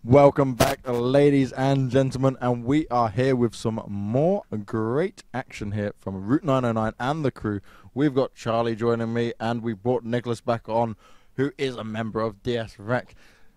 Welcome back, ladies and gentlemen, and we are here with some more great action here from Route 909 and the crew. We've got Charlie joining me, and we brought Nicholas back on, who is a member of DS Rec.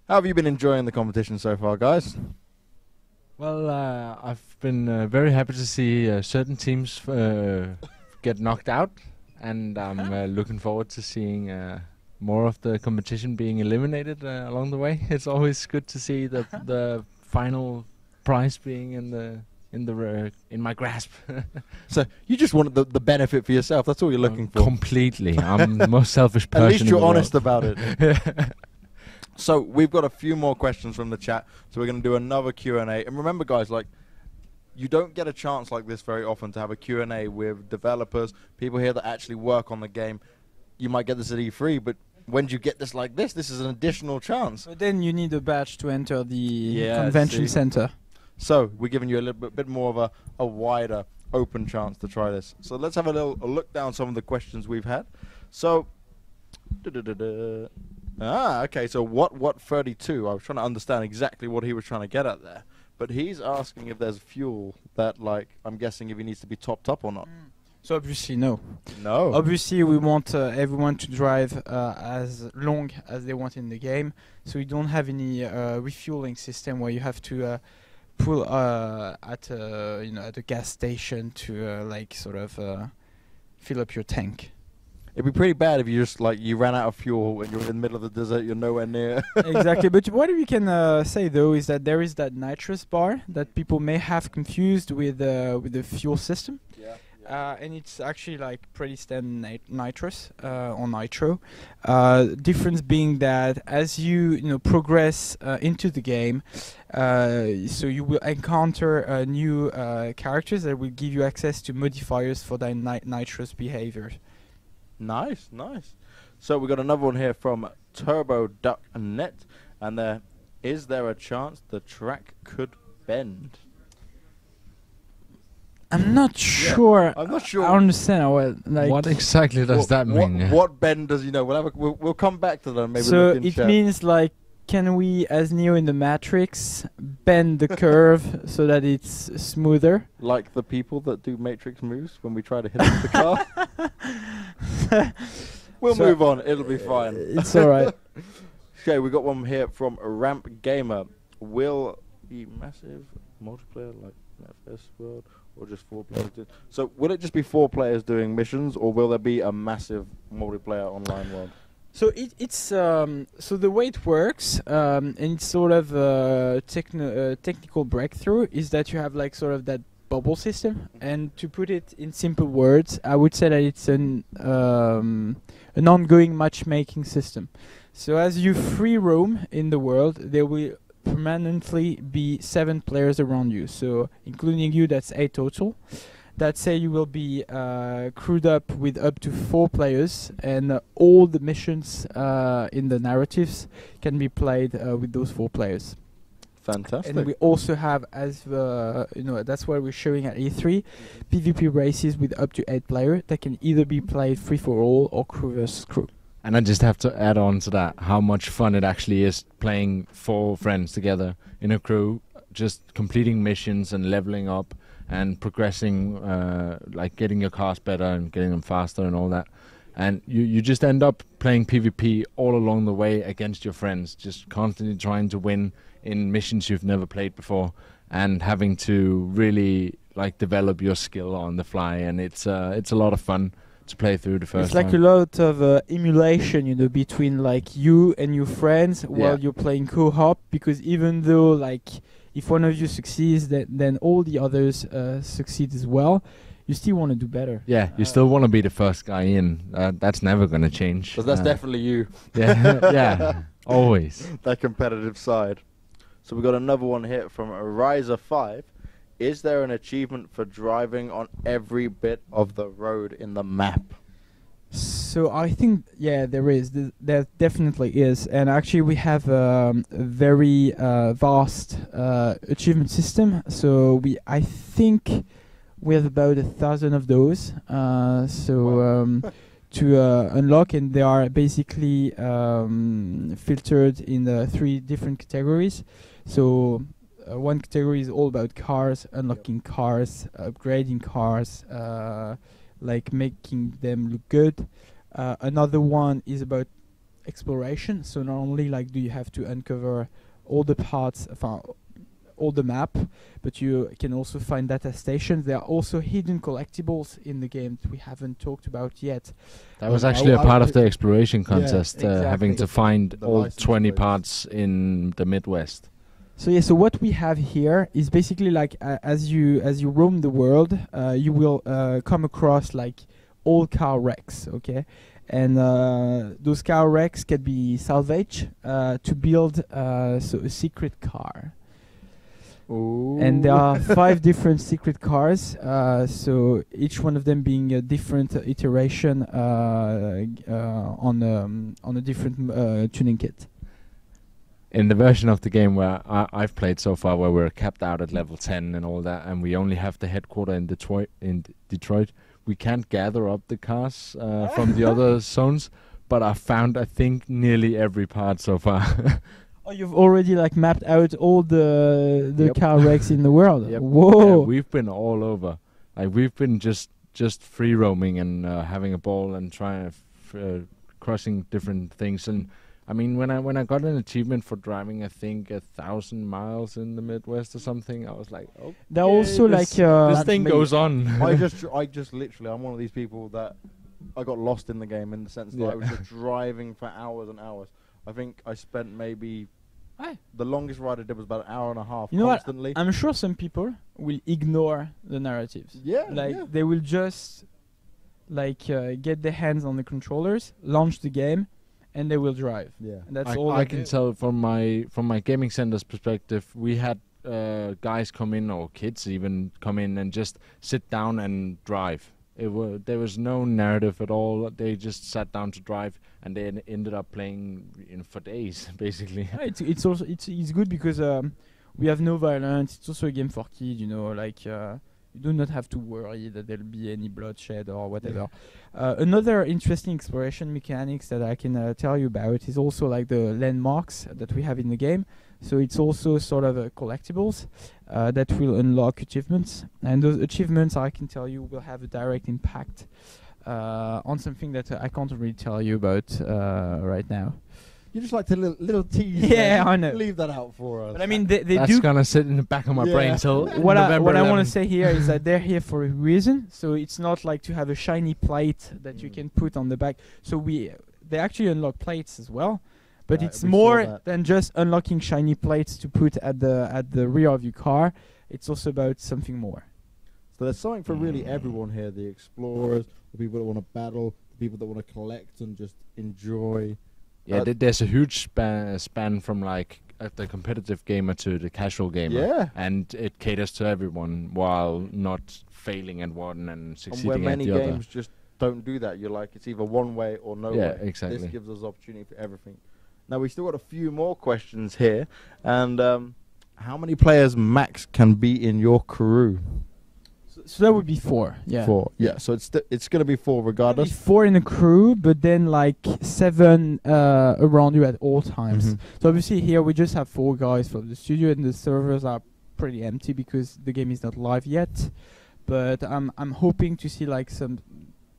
How have you been enjoying the competition so far, guys? Well, I've been very happy to see certain teams get knocked out, and I'm looking forward to seeing more of the competition being eliminated along the way. It's always good to see the final prize being in my grasp. So you just wanted the benefit for yourself. That's all you're looking for. Completely. I'm the most selfish person. At least in you're the honest world. about it. So we've got a few more questions from the chat, so we're going to do another Q&A. And remember, guys, like, you don't get a chance like this very often to have a Q&A with developers, people here that actually work on the game. You might get this at E3, but when you get this like this is an additional chance. But then you need a badge to enter the convention center. So we're giving you a little bit more of a wider open chance to try this. So let's have a look down some of the questions we've had. So, okay, so what 32? I was trying to understand exactly what he was trying to get at there. But he's asking if there's fuel that, like, I'm guessing if he needs to be topped up or not. So obviously no. No. Obviously we want everyone to drive as long as they want in the game. So we don't have any refueling system where you have to pull at a gas station to like sort of fill up your tank. It'd be pretty bad if you just you ran out of fuel and you're in the middle of the desert, you're nowhere near. Exactly, but what we can say though is that there is that nitrous bar that people may have confused with the fuel system. Yeah. And it's actually like pretty standard nitrous or nitro. Difference being that as you progress into the game, so you will encounter new characters that will give you access to modifiers for that nitrous behavior. Nice, nice. So we got another one here from TurboDuckNet, and is there a chance the track could bend? I'm not sure. I'm not sure. I understand. What exactly does that mean? What bend does we'll come back to them. Maybe so look in it chat. means like, can we, as Neo in the Matrix, bend the curve so that it's smoother? Like the people that do Matrix moves when we try to hit them with the car. We'll move on. It'll be fine. It's all right. Okay, we got one here from Ramp Gamer. Will be massive multiplayer like FS World, or just 4 players? So will it just be 4 players doing missions, or will there be a massive multiplayer online world? So it's so the way it works, and it's sort of a technical breakthrough, is that you have like sort of that bubble system. And to put it in simple words, I would say that it's an ongoing matchmaking system. So as you free roam in the world, there will permanently be 7 players around you. So including you, that's 8 total. That say you will be crewed up with up to 4 players, and all the missions in the narratives can be played with those 4 players. Fantastic. And we also have, as that's what we're showing at E3, PvP races with up to 8 players that can either be played free for all or crew versus crew. And I just have to add on to that how much fun it actually is playing 4 friends together in a crew, just completing missions and leveling up and progressing, like getting your cars better and getting them faster and all that. And you just end up playing PvP all along the way against your friends, just constantly trying to win in missions you've never played before, and having to really like develop your skill on the fly. And it's a lot of fun to play through the first time. It's like a lot of emulation, between like you and your friends while you're playing co-op, because even though like if one of you succeeds, then all the others succeed as well, you still want to do better. Yeah, you still want to be the first guy in. That's never going to change. Because that's definitely you. Yeah, yeah, always. That competitive side. So we got another one here from Riser5. Is there an achievement for driving on every bit of the road in the map? So I think, there is. There definitely is. And actually we have a very vast achievement system. So I think we have about 1,000 of those. unlock, and they are basically filtered in 3 different categories. So one category is all about cars, unlocking cars, upgrading cars, like making them look good. Another one is about exploration. So not only like do you have to uncover all the parts, all the map, but you can also find data stations. There are also hidden collectibles in the game that we haven't talked about yet. That was actually a part of the exploration contest, exactly. having to find The all license 20 plates. parts in the Midwest. So yeah, so what we have here is basically like as you roam the world, you will come across like old car wrecks, okay, and those car wrecks can be salvaged to build so a secret car. And there are 5 different secret cars, so each one of them being a different iteration on a different tuning kit. In the version of the game where I've played so far, where we're capped out at level 10 and all that, and we only have the headquarter in Detroit, we can't gather up the cars from the other zones, but I found, I think, nearly every part so far. Oh, you've already like mapped out all the Yep. car wrecks in the world. Yep. Whoa! We've been all over. Like we've been just free roaming and having a ball and trying crossing different things. And I mean, when I got an achievement for driving, I think 1,000 miles in the Midwest or something, I was like, oh, They're also this like thing me. goes on. I just literally, I'm one of these people that I got lost in the game in the sense that I was just driving for hours and hours. I think I spent maybe the longest ride I did was about an hour and a half. You know what? constantly. I'm sure some people will ignore the narratives. Yeah, Like yeah. they will just like get their hands on the controllers, launch the game, and they will drive. Yeah. And that's I, all I they can do. tell from my gaming center's perspective, we had guys come in, or kids even come in and just sit down and drive. There was no narrative at all. They just sat down to drive, and they ended up playing for days, basically. Yeah, it's also it's good because we have no violence. It's also a game for kids, you know. Like you do not have to worry that there'll be any bloodshed or whatever. Another interesting exploration mechanics that I can tell you about is also like the landmarks that we have in the game. So it's also sort of collectibles that will unlock achievements, and those achievements, I can tell you, will have a direct impact on something that I can't really tell you about right now. You just like to little tease. Yeah, there. I know. Leave that out for us. But I mean, they That's do. gonna sit in the back of my brain till What November I want to 11th. say here is that they're here for a reason. So it's not like to have a shiny plate that you can put on the back. So they actually unlock plates as well. But Yeah, it's we saw more that. than just unlocking shiny plates to put at the rear of your car. It's also about something more. So there's something for really everyone here: the explorers, the people that want to battle, the people that want to collect and just enjoy. Yeah, there's a huge span from like the competitive gamer to the casual gamer. Yeah. And it caters to everyone while not failing at one and And succeeding where at many the other. games just don't do that. You're like, it's either one way or no Yeah, way. exactly. This gives us opportunity for everything. Now, we still got a few more questions here. And how many players max can be in your crew? So that would be 4. Yeah. 4. Yeah, so it's going to be 4 Maybe regardless. 4 in a crew, but then like 7 around you at all times. Mhm. So obviously here we just have 4 guys from the studio, and the servers are pretty empty because the game is not live yet. But I'm hoping to see like some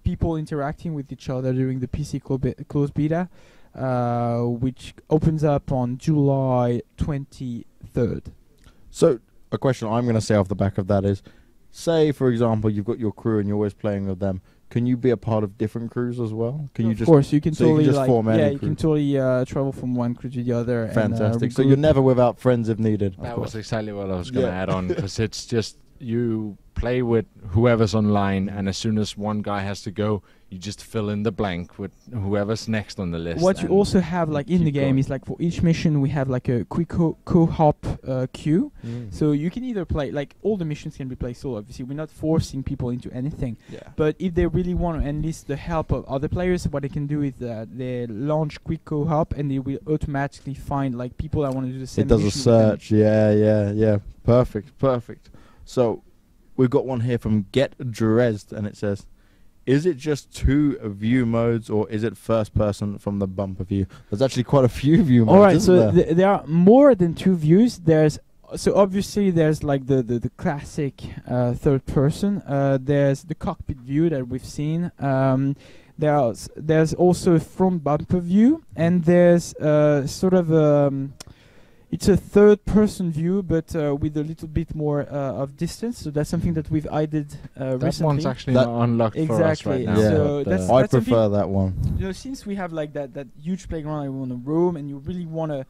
people interacting with each other during the PC closed beta, which opens up on July 23rd. So a question I'm going to say off the back of that is, say, for example, you've got your crew and you're always playing with them. Can you be a part of different crews as well? Can you Of just course, you can so you can totally just like form any you crew? can totally travel from one crew to the other. Fantastic. And, So you're never without friends if needed. That of was course. exactly what I was going to Yeah. add on, because it's just you play with whoever's online, and as soon as one guy has to go, you just fill in the blank with whoever's next on the list. What you and also have like in the keep game going. is like for each mission we have like a quick co-op queue. Mm. So you can either play like all the missions can be played solo. Obviously, we're not forcing people into anything. Yeah. But if they really want to enlist the help of other players, what they can do is they launch quick co-op, and they will automatically find like people that want to do the same. It does a mission with them. search. Yeah. Perfect. So we've got one here from Get Dressed, and it says, is it just 2 view modes, or is it first person from the bumper view? There's actually quite a few view modes. All right, isn't so there? there are more than 2 views. So obviously there's like the classic third person. There's the cockpit view that we've seen. There's also a front bumper view, and there's sort of it's a third person view, but with a little bit more of distance. So that's something that we've added That recently. one's actually That- not unlocked for us Exactly. right now. Yeah. So but, that's I something- prefer that one. You know, since we have like that huge playground I want to roam, and you really want to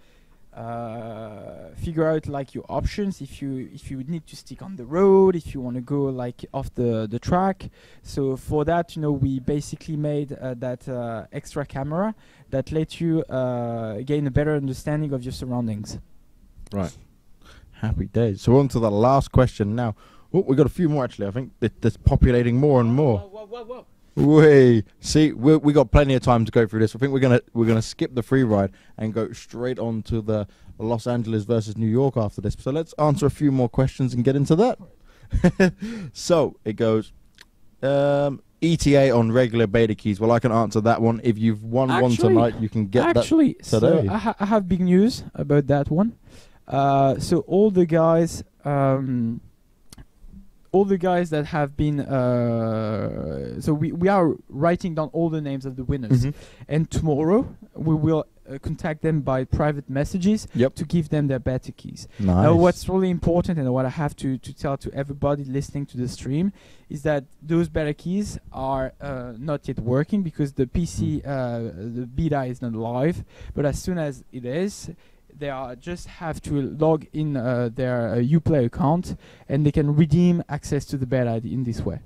figure out like your options, if you need to stick on the road, if you want to go like off the track. So for that, you know, we basically made that extra camera that lets you gain a better understanding of your surroundings. right. Happy days. So on to the last question now. Oh, we got a few more actually. I think that's populating more and more. Whoa. Wait, see, we got plenty of time to go through this. I think we're gonna skip the free ride and go straight on to the Los Angeles versus New York after this. So let's answer a few more questions and get into that. So it goes, ETA on regular beta keys. Well, I can answer that one. If you've won one Actually- tonight, you can get Actually, that so today. I have big news about that one. So all the guys that have been so we are writing down all the names of the winners, Mhm. and tomorrow we will contact them by private messages Yep. to give them their beta keys. Nice. Now, what's really important, and what I have to tell to everybody listening to the stream, is that those beta keys are not yet working because the PC, the beta is not live. But as soon as it is, they just have to log in their Uplay account, and they can redeem access to the beta in this way.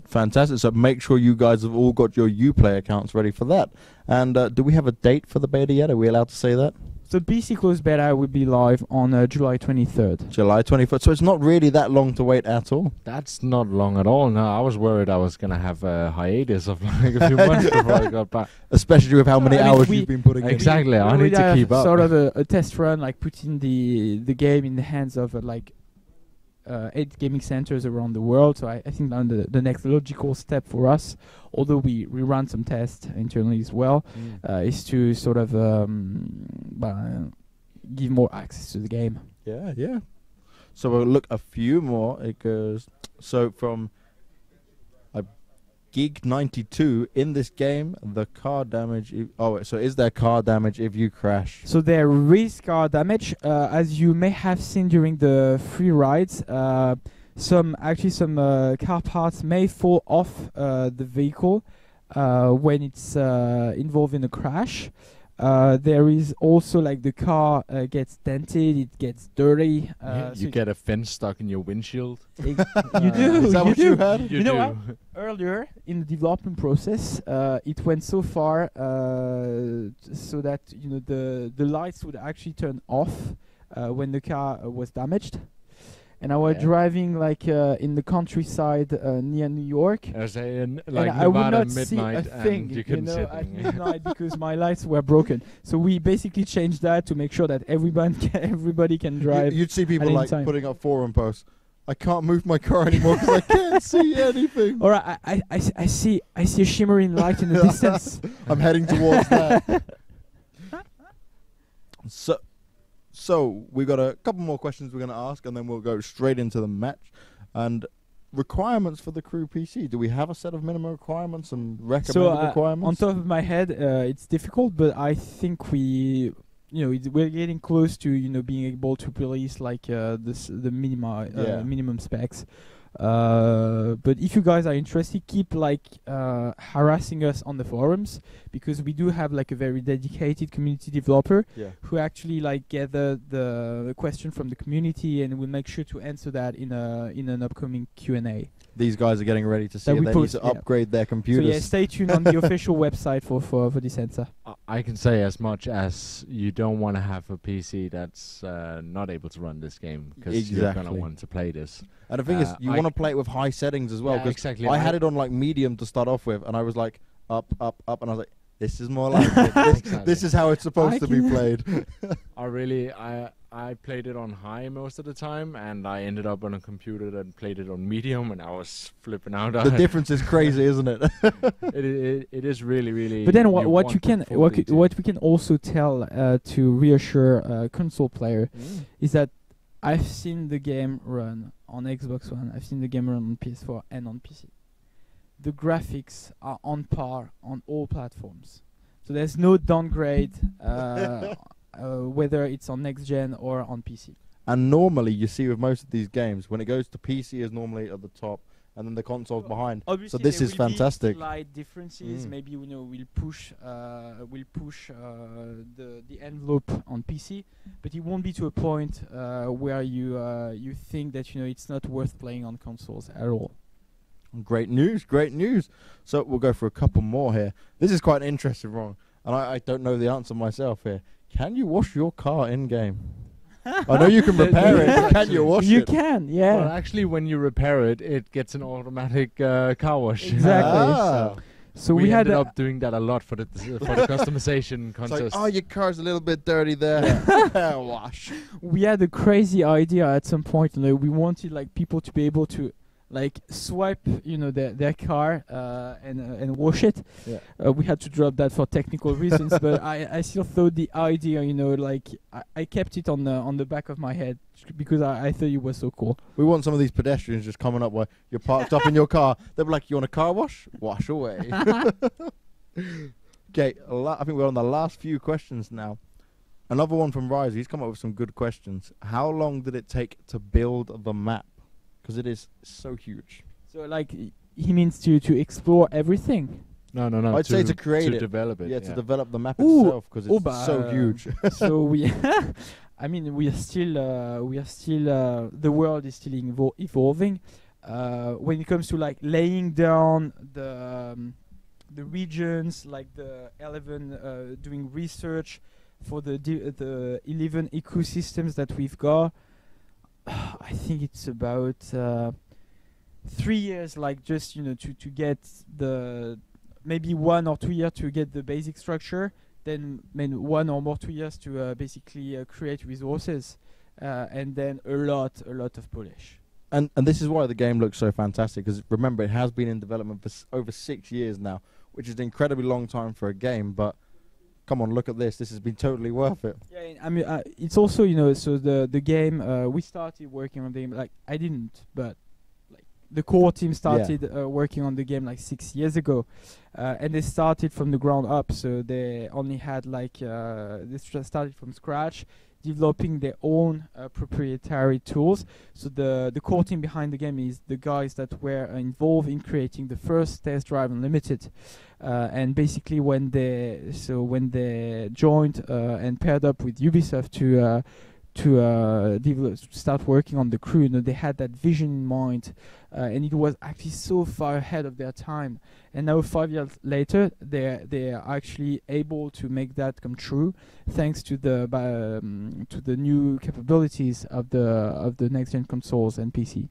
Fantastic. So make sure you guys have all got your Uplay accounts ready for that. And do we have a date for the beta yet? Are we allowed to say that? So PC closed beta will be live on July 23rd. July 21st. So it's not really that long to wait at all. That's not long at all. No, I was worried I was gonna have a hiatus of like a few months before I got back. Especially with how many I mean, hours we- you've been putting in. Exactly. I We need to have keep up. Sort of a test run, like putting the game in the hands of 8 gaming centers around the world. So I think now the next logical step for us, although we run some tests internally as well, is to sort of give more access to the game. Yeah. So we'll look a few more. It goes, so from Gig 92 in this game, the car damage. So is there car damage if you crash? So there is car damage, as you may have seen during the free rides. Some car parts may fall off the vehicle when it's involved in a crash. There is also like the car gets dented, it gets dirty. You get a fence stuck in your windshield. you do. Is that you what do. you had? You know what? Earlier in the development process, it went so far so that the lights would actually turn off when the car was damaged. And I was Yeah. driving like in the countryside near New York. As in, And like I would Nevada not see midnight, a thing, and you couldn't see at anything. midnight because my lights were broken. So we basically changed that to make sure that everybody can drive. You'd see people any like time. putting up forum posts. I can't move my car anymore because I can't see anything. All right, I see a shimmering light in the distance. I'm heading towards that. So we got a couple more questions we're going to ask, and then we'll go straight into the match. And requirements for the crew PC. Do we have a set of minimum requirements and recommended On requirements? top of my head, it's difficult, but I think we're getting close to being able to release like the minimum specs. But if you guys are interested, keep harassing us on the forums, because we do have like a very dedicated community developer who actually gather the question from the community, and we'll make sure to answer that in an upcoming Q&A. These guys are getting ready to see That if we they post, need to yeah. upgrade their So computers. yeah, stay tuned on the official website for this answer. I can say as much as you don't want to have a PC that's not able to run this game, because you're going to Exactly. want to play this. And the thing is, you I want to play it with high settings as well. Yeah, 'cause exactly. I had it on like medium to start off with, and I was like up, and I was like, this is more like it. This Exactly. is how it's supposed I to be can- played. I I played it on high most of the time, and I ended up on a computer that played it on medium, and I was flipping out. The difference is crazy, isn't it? It is really. But then you what want you the can full what detail. what we can also tell to reassure a console player is that I've seen the game run on Xbox One, I've seen the game run on PS4 and on PC. The graphics are on par on all platforms, so there's no downgrade whether it's on next gen or on PC. And normally, you see with most of these games, when it goes to PC, is normally at the top, and then the console's behind. Obviously, this there is will be fantastic. slight differences. Mm. Maybe we'll push the envelope on PC, but it won't be to a point where you think that it's not worth playing on consoles at all. Great news, great news. So we'll go for a couple more here. This is quite an interesting one, and I don't know the answer myself here. Can you wash your car in game? I know you can repair it, but can you wash You it? can, yeah. Well, actually, when you repair it, it gets an automatic car wash. Exactly. Ah. So we we had ended a- up doing that a lot for the customization It's like, contest. oh, your car's a little bit dirty there. Wash. we had a crazy idea at some point. We wanted like people to be able to like swipe their car and wash it. Yeah. We had to drop that for technical reasons, but I still thought the idea, like I kept it on the back of my head because I thought it was so cool. We want some of these pedestrians just coming up while you're parked up in your car. They'll be like, you want a car wash? Wash away. Okay, I think we're on the last few questions now. Another one from Rise. He's come up with some good questions. How long did it take to build the map? Because it is so huge. So like he means to explore everything. No. I'd say to create to it. develop it. Yeah, to develop the map Ooh, itself, because it's so huge. So we, I mean, we are still, the world is still evolving. When it comes to like laying down the regions, like the 11 doing research for the 11 ecosystems that we've got, I think it's about 3 years, like just to get the maybe 1 or 2 years to get the basic structure, then 1 or more 2 years to basically create resources, and then a lot of polish. And this is why the game looks so fantastic, because remember, it has been in development for over 6 years now, which is an incredibly long time for a game, but come on, look at this. This has been totally worth it. Yeah, I mean, it's also, so the game, we started working on the game, like, I didn't, but like the core team started working on the game like 6 years ago, and they started from the ground up, so they only had like, they started from scratch, developing their own proprietary tools. So the core team behind the game is the guys that were involved in creating the first Test Drive Unlimited, and basically when they joined and paired up with Ubisoft to start working on the crew, they had that vision in mind, and it was actually so far ahead of their time. And now 5 years later, they are actually able to make that come true, thanks to the new capabilities of the next gen consoles and PC.